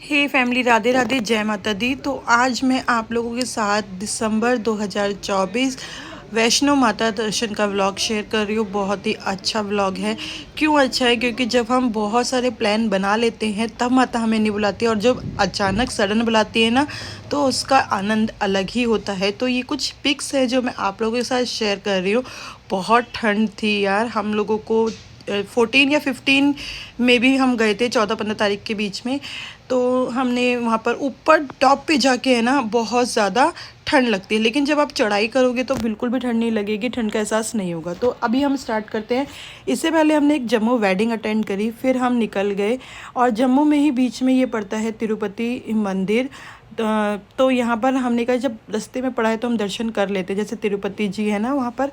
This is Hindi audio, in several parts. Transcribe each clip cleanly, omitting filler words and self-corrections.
हे फैमिली, राधे राधे, जय माता दी। तो आज मैं आप लोगों के साथ दिसंबर 2024 वैष्णो माता दर्शन का व्लॉग शेयर कर रही हूँ। बहुत ही अच्छा व्लॉग है। क्यों अच्छा है? क्योंकि जब हम बहुत सारे प्लान बना लेते हैं तब माता हमें नहीं बुलाती है, और जब अचानक सडन बुलाती है ना तो उसका आनंद अलग ही होता है। तो ये कुछ पिक्स है जो मैं आप लोगों के साथ शेयर कर रही हूँ। बहुत ठंड थी यार, हम लोगों को 14 या 15 में भी हम गए थे, 14-15 तारीख के बीच में। तो हमने वहाँ पर ऊपर टॉप पे जाके है ना बहुत ज़्यादा ठंड लगती है, लेकिन जब आप चढ़ाई करोगे तो बिल्कुल भी ठंड नहीं लगेगी, ठंड का एहसास नहीं होगा। तो अभी हम स्टार्ट करते हैं। इससे पहले हमने एक जम्मू वेडिंग अटेंड करी, फिर हम निकल गए। और जम्मू में ही बीच में ये पड़ता है तिरुपति मंदिर। तो यहाँ पर हमने कहा जब रास्ते में पड़ा है तो हम दर्शन कर लेते, जैसे तिरुपति जी है ना वहाँ पर।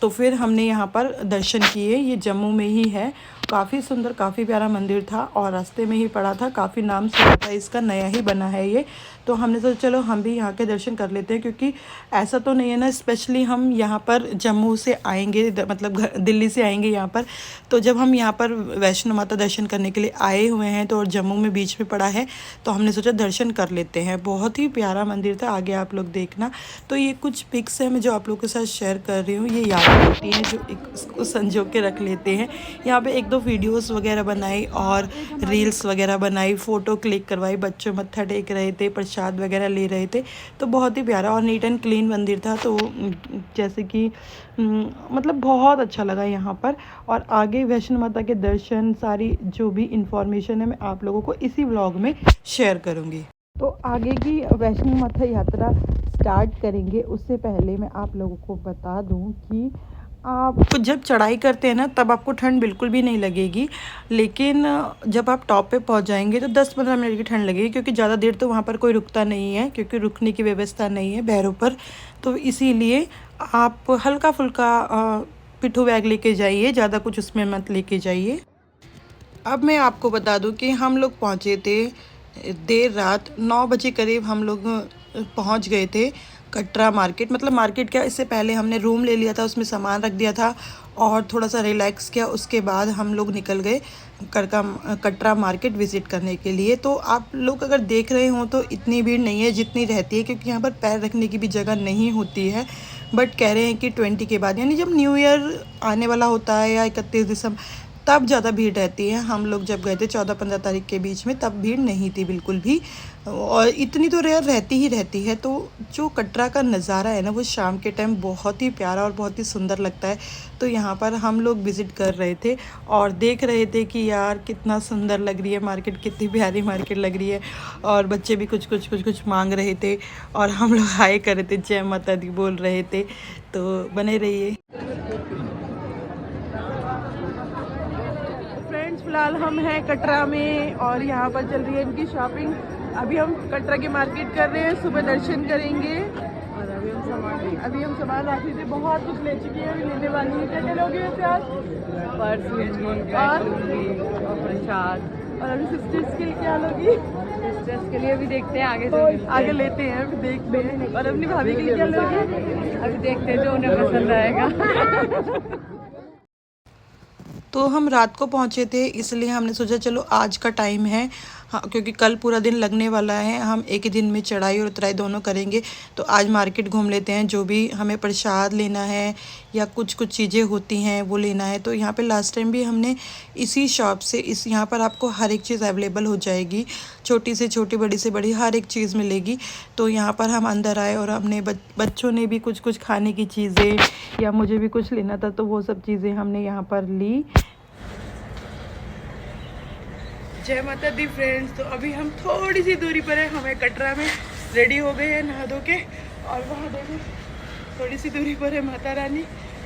तो फिर हमने यहाँ पर दर्शन किए। ये जम्मू में ही है। काफ़ी सुंदर, काफ़ी प्यारा मंदिर था और रास्ते में ही पड़ा था। काफ़ी नाम सुना था इसका, नया ही बना है ये। तो हमने सोचा चलो हम भी यहाँ के दर्शन कर लेते हैं, क्योंकि ऐसा तो नहीं है ना स्पेशली हम यहाँ पर जम्मू से आएंगे, मतलब दिल्ली से आएंगे यहाँ पर। तो जब हम यहाँ पर वैष्णो माता दर्शन करने के लिए आए हुए हैं तो और जम्मू में बीच में पड़ा है, तो हमने सोचा दर्शन कर लेते हैं। बहुत ही प्यारा मंदिर था, आगे आप लोग देखना। तो ये कुछ पिक्स हैं मैं जो आप लोगों के साथ शेयर कर रही हूँ। ये यादें होती हैं जो इसको संजो के रख लेते हैं। यहाँ पे एक दो वीडियोस वगैरह बनाई और रील्स वगैरह बनाई, फ़ोटो क्लिक करवाई, बच्चों मत्था टेक रहे थे, प्रसाद वगैरह ले रहे थे। तो बहुत ही प्यारा और नीट एंड क्लीन मंदिर था। तो जैसे कि मतलब बहुत अच्छा लगा यहाँ पर। और आगे वैष्णो माता के दर्शन, सारी जो भी इंफॉर्मेशन है मैं आप लोगों को इसी व्लॉग में शेयर करूँगी। तो आगे की वैष्णो माता यात्रा स्टार्ट करेंगे उससे पहले मैं आप लोगों को बता दूं कि आप जब चढ़ाई करते हैं ना तब आपको ठंड बिल्कुल भी नहीं लगेगी, लेकिन जब आप टॉप पे पहुंच जाएंगे तो 10-15 मिनट की ठंड लगेगी, क्योंकि ज़्यादा देर तो वहाँ पर कोई रुकता नहीं है, क्योंकि रुकने की व्यवस्था नहीं है भैरों पर। तो इसीलिए आप हल्का फुल्का पिट्ठू बैग लेके जाइए, ज़्यादा कुछ उसमें मत लेके जाइए। अब मैं आपको बता दूं कि हम लोग पहुँचे थे देर रात 9 बजे करीब। हम लोग पहुँच गए थे कटरा मार्केट। मतलब मार्केट क्या, इससे पहले हमने रूम ले लिया था, उसमें सामान रख दिया था और थोड़ा सा रिलैक्स किया। उसके बाद हम लोग निकल गए कटरा मार्केट विज़िट करने के लिए। तो आप लोग अगर देख रहे हो तो इतनी भीड़ नहीं है जितनी रहती है, क्योंकि यहाँ पर पैर रखने की भी जगह नहीं होती है। बट कह रहे हैं कि 20 के बाद, यानी जब न्यू ईयर आने वाला होता है या 31 दिसंबर, तब ज़्यादा भीड़ रहती है। हम लोग जब गए थे 14-15 तारीख के बीच में, तब भीड़ नहीं थी बिल्कुल भी, और इतनी तो रेयर रहती ही रहती है। तो जो कटरा का नज़ारा है ना वो शाम के टाइम बहुत ही प्यारा और बहुत ही सुंदर लगता है। तो यहाँ पर हम लोग विज़िट कर रहे थे और देख रहे थे कि यार कितना सुंदर लग रही है मार्केट, कितनी प्यारी मार्केट लग रही है। और बच्चे भी कुछ मांग रहे थे और हम लोग हाय कर रहे थे, जय माता दी बोल रहे थे। तो बने रहिए। फिलहाल हम हैं कटरा में और यहाँ पर चल रही है इनकी शॉपिंग। अभी हम कटरा की मार्केट कर रहे हैं, सुबह दर्शन करेंगे और अभी हम सामान रख रहे थे। बहुत कुछ ले चुकी है, अभी लेने वाली है। क्या क्या लोगे वैसे आज? पर्स और प्रसाद। और अभी सिस्टर्स के लिए क्या लोगी? सिस्टर्स के लिए अभी देखते हैं, आगे लेते हैं, अभी देखते हैं। और अपनी भाभी के लिए क्या लोगी? अभी देखते हैं जो उन्हें पसंद आएगा। तो हम रात को पहुँचे थे, इसलिए हमने सोचा चलो आज का टाइम है, हाँ, क्योंकि कल पूरा दिन लगने वाला है। हम एक ही दिन में चढ़ाई और उतराई दोनों करेंगे। तो आज मार्केट घूम लेते हैं, जो भी हमें प्रसाद लेना है या कुछ चीज़ें होती हैं वो लेना है। तो यहाँ पे लास्ट टाइम भी हमने इसी शॉप से, यहाँ पर आपको हर एक चीज़ अवेलेबल हो जाएगी, छोटी से छोटी, बड़ी से बड़ी, हर एक चीज़ मिलेगी। तो यहाँ पर हम अंदर आए और हमने बच्चों ने भी कुछ खाने की चीज़ें या मुझे भी कुछ लेना था, तो वो सब चीज़ें हमने यहाँ पर ली। जय माता दी फ्रेंड्स। तो अभी हम थोड़ी सी दूरी पर है, हमें कटरा में रेडी हो गए हैं नहा धो के, और वहाँ देखो थोड़ी सी दूरी पर है माता रानी।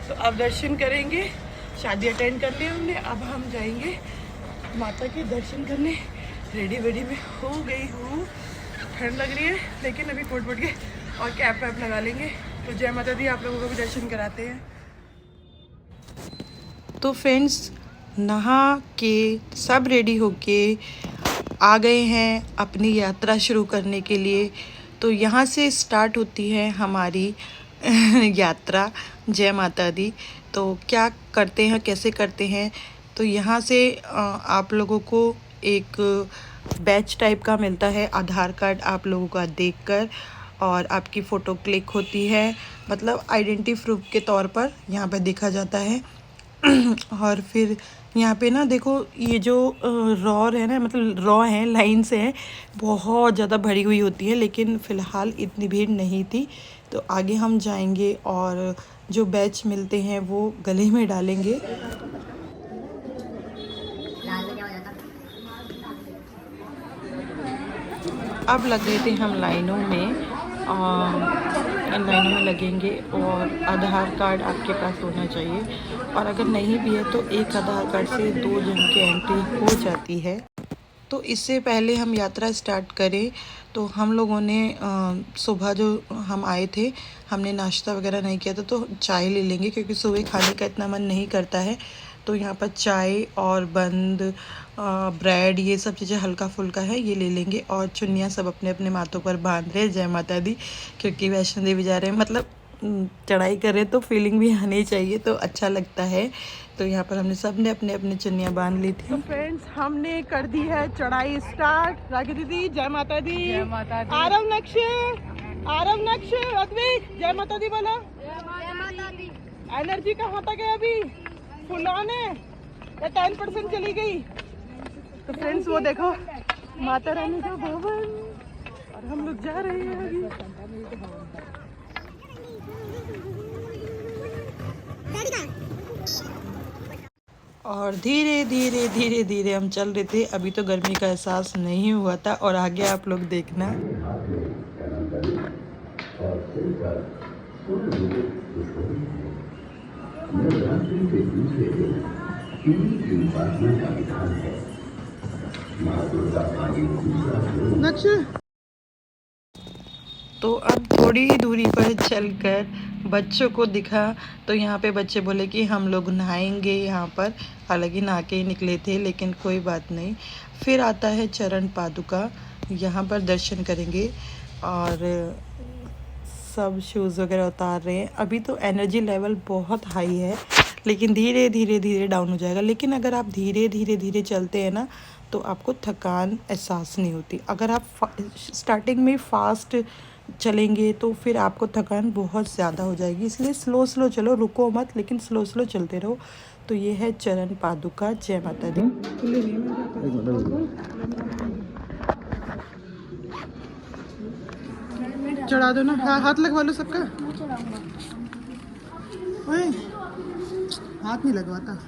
तो अब दर्शन करेंगे, शादी अटेंड कर लिया हमने, अब हम जाएंगे माता के दर्शन करने। रेडी वेडी में हो गई हूँ, ठंड लग रही है लेकिन अभी कोट के और कैप वैप लगा लेंगे। तो जय माता दी, आप लोगों को भी दर्शन कराते हैं। तो फ्रेंड्स नहा के सब रेडी होके आ गए हैं अपनी यात्रा शुरू करने के लिए। तो यहाँ से स्टार्ट होती है हमारी यात्रा, जय माता दी। तो क्या करते हैं, कैसे करते हैं, तो यहाँ से आप लोगों को एक बैच टाइप का मिलता है। आधार कार्ड आप लोगों का देखकर और आपकी फ़ोटो क्लिक होती है, मतलब आइडेंटिटी प्रूफ के तौर पर यहाँ पर देखा जाता है। और फिर यहाँ पे ना देखो, ये जो रॉ है ना, मतलब रॉ है, लाइन से है, बहुत ज़्यादा भरी हुई होती है, लेकिन फ़िलहाल इतनी भीड़ नहीं थी। तो आगे हम जाएंगे और जो बैच मिलते हैं वो गले में डालेंगे। अब लग गए थे हम लाइनों में, इन लाइनों में लगेंगे और आधार कार्ड आपके पास होना चाहिए, और अगर नहीं भी है तो एक आधार कार्ड से 2 जन की एंट्री हो जाती है। तो इससे पहले हम यात्रा स्टार्ट करें तो हम लोगों ने सुबह जो हम आए थे, हमने नाश्ता वगैरह नहीं किया था, तो चाय ले लेंगे क्योंकि सुबह खाने का इतना मन नहीं करता है। तो यहाँ पर चाय और बंद ब्रेड, ये सब चीज़ें हल्का फुल्का है, ये ले लेंगे। और चुन्नियाँ सब अपने अपने माथों पर बांध रहे हैं, जय माता दी, क्योंकि वैष्णो देवी जा रहे हैं, मतलब चढ़ाई करें तो फीलिंग भी आनी चाहिए, तो अच्छा लगता है। तो यहाँ पर हमने सब ने अपने अपने चुन्नियाँ बांध ली थी। तो फ्रेंड्स, हमने कर दी है चढ़ाई स्टार्ट। राखी दीदी जय माता दी। जय माता दी। आरव नक्श अद्विक जय माता दी बोला। जय माता दी। एनर्जी कहाँ तक है अभी? फुल ऑन है या 10% चली गई? तो फ्रेंड्स वो देखो माता रानी का भवन, और हम लोग जा रहे हैं अभी। और धीरे धीरे धीरे धीरे हम चल रहे थे। अभी तो गर्मी का एहसास नहीं हुआ था, और आगे आप लोग देखना। तो अब थोड़ी ही दूरी पर चलकर बच्चों को दिखा, तो यहाँ पे बच्चे बोले कि हम लोग नहाएंगे यहाँ पर। हालांकि नहा के ही निकले थे, लेकिन कोई बात नहीं। फिर आता है चरण पादुका, यहाँ पर दर्शन करेंगे, और सब शूज़ वगैरह उतार रहे हैं। अभी तो एनर्जी लेवल बहुत हाई है, लेकिन धीरे धीरे धीरे डाउन हो जाएगा। लेकिन अगर आप धीरे धीरे धीरे चलते हैं ना, तो आपको थकान एहसास नहीं होती। अगर आप स्टार्टिंग में फास्ट चलेंगे तो फिर आपको थकान बहुत ज़्यादा हो जाएगी, इसलिए स्लो स्लो चलो, रुको मत, लेकिन स्लो स्लो चलते रहो। तो ये है चरण पादुका। जय माता दी। चढ़ा दो ना, हाँ हाथ लगवा लो सबका। ओए हाथ नहीं लगवाता।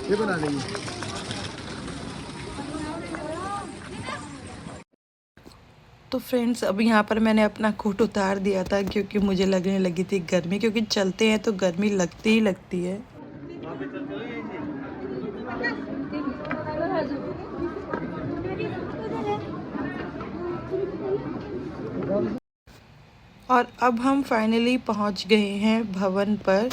ये बना लेंगे। तो फ्रेंड्स, अब यहाँ पर मैंने अपना कोट उतार दिया था, क्योंकि मुझे लगने लगी थी गर्मी, क्योंकि चलते हैं तो गर्मी लगती ही लगती है। और अब हम फाइनली पहुँच गए हैं भवन पर।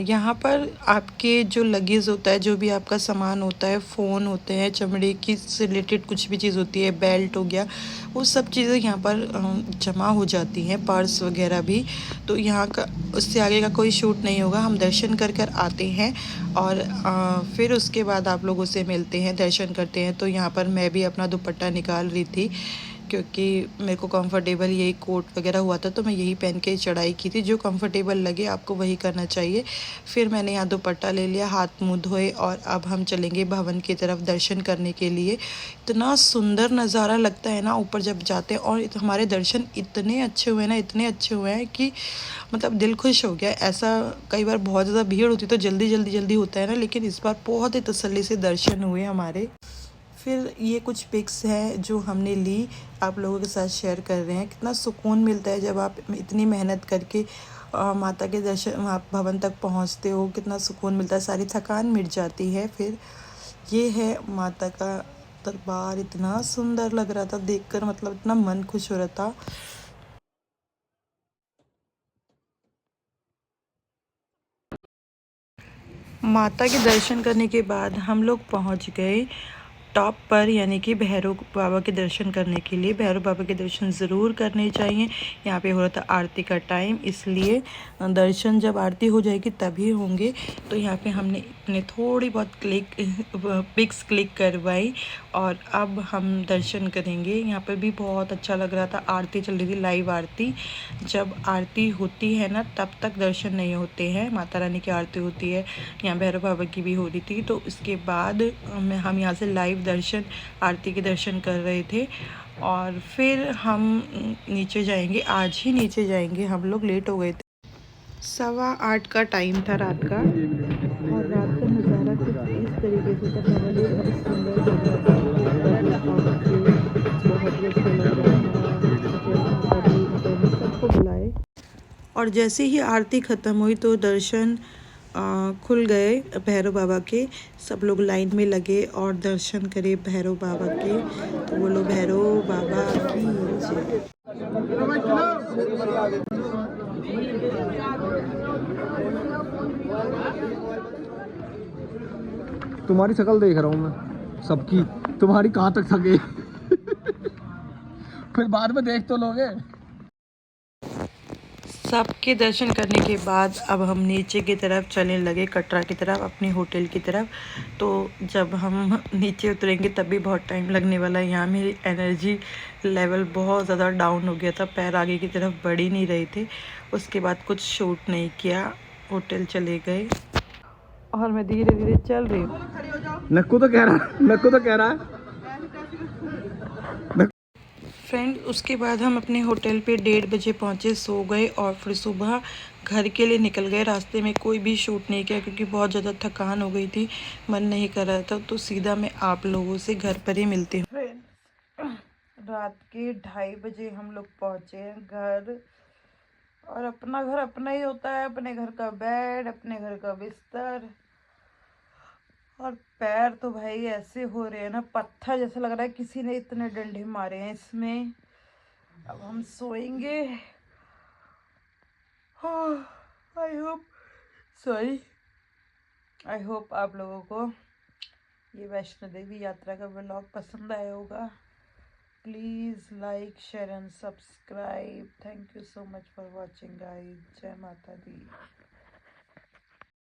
यहाँ पर आपके जो लगेज होता है, जो भी आपका सामान होता है, फ़ोन होते हैं, चमड़े की से रिलेटेड कुछ भी चीज़ होती है, बेल्ट हो गया, वो सब चीज़ें यहाँ पर जमा हो जाती हैं, पर्स वगैरह भी। तो यहाँ का उससे आगे का कोई शूट नहीं होगा। हम दर्शन कर कर आते हैं, और फिर उसके बाद आप लोगों से मिलते हैं, दर्शन करते हैं। तो यहाँ पर मैं भी अपना दुपट्टा निकाल रही थी, क्योंकि मेरे को कंफर्टेबल यही कोट वगैरह हुआ था तो मैं यही पहन के चढ़ाई की थी। जो कंफर्टेबल लगे आपको वही करना चाहिए। फिर मैंने यहाँ दुपट्टा ले लिया, हाथ मुँह धोए और अब हम चलेंगे भवन की तरफ दर्शन करने के लिए। इतना सुंदर नज़ारा लगता है ना ऊपर जब जाते हैं, और हमारे दर्शन इतने अच्छे हुए ना, इतने अच्छे हुए हैं कि मतलब दिल खुश हो गया। ऐसा कई बार बहुत ज़्यादा भीड़ होती तो जल्दी होता है ना, लेकिन इस बार बहुत ही तसल्ली से दर्शन हुए हमारे। फिर ये कुछ पिक्स हैं जो हमने ली, आप लोगों के साथ शेयर कर रहे हैं। कितना सुकून मिलता है जब आप इतनी मेहनत करके माता के दर्शन वहाँ भवन तक पहुँचते हो, कितना सुकून मिलता है, सारी थकान मिट जाती है। फिर ये है माता का दरबार, इतना सुंदर लग रहा था देखकर, मतलब इतना मन खुश हो रहा था। माता के दर्शन करने के बाद हम लोग पहुंच गए टॉप पर, यानी कि भैरव बाबा के दर्शन करने के लिए। भैरव बाबा के दर्शन ज़रूर करने चाहिए। यहाँ पे हो रहा था आरती का टाइम, इसलिए दर्शन जब आरती हो जाएगी तभी होंगे। तो यहाँ पे हमने अपने थोड़ी बहुत पिक्स क्लिक करवाई और अब हम दर्शन करेंगे। यहाँ पर भी बहुत अच्छा लग रहा था, आरती चल रही थी, लाइव आरती। जब आरती होती है ना तब तक दर्शन नहीं होते हैं, माता रानी की आरती होती है, यहाँ भैरव बाबा की भी हो रही थी। तो इसके बाद हम यहाँ से लाइव दर्शन, आरती के दर्शन कर रहे थे। और फिर हम नीचे जाएंगे, आज ही नीचे जाएंगे, हम लोग लेट हो गए थे। 8:15 का टाइम था रात का, और रात का नज़ारा कुछ इस तरीके से था। भवन बहुत सुंदर लग रहा था, ऊपर बहुत ही अच्छा लग रहा था। जय माता दी, माता ने सबको बुलाए। और जैसे ही आरती ख़त्म हुई तो दर्शन खुल गए भैरव बाबा के। सब लोग लाइन में लगे और दर्शन करे भैरव बाबा के। तो बोलो भैरव बाबा की जय। तुम्हारी शक्ल देख रहा हूँ मैं सबकी, तुम्हारी कहाँ तक थके फिर बाद में देख तो लोगे। सबके दर्शन करने के बाद अब हम नीचे की तरफ चलने लगे, कटरा की तरफ, अपने होटल की तरफ। तो जब हम नीचे उतरेंगे तब भी बहुत टाइम लगने वाला है। यहाँ मेरी एनर्जी लेवल बहुत ज़्यादा डाउन हो गया था, पैर आगे की तरफ बढ़ ही नहीं रहे थे। उसके बाद कुछ शूट नहीं किया, होटल चले गए और मैं धीरे धीरे चल रही हूँ। नक्कू तो कह रहा है फ्रेंड, उसके बाद हम अपने होटल पे 1:30 बजे पहुँचे, सो गए और फिर सुबह घर के लिए निकल गए। रास्ते में कोई भी शूट नहीं किया क्योंकि बहुत ज़्यादा थकान हो गई थी, मन नहीं कर रहा था। तो सीधा मैं आप लोगों से घर पर ही मिलती हूँ। फ्रेंड्स, रात के 2:30 बजे हम लोग पहुँचे हैं घर। और अपना घर अपना ही होता है, अपने घर का बेड, अपने घर का बिस्तर। और पैर तो भाई ऐसे हो रहे हैं ना, पत्थर जैसा लग रहा है, किसी ने इतने डंडे मारे हैं इसमें। अब हम सोएंगे। I hope sorry I hope आप लोगों को ये वैष्णो देवी यात्रा का व्लॉग पसंद आया होगा। Please like, share and subscribe. Thank you so much for watching guys. जय माता दी।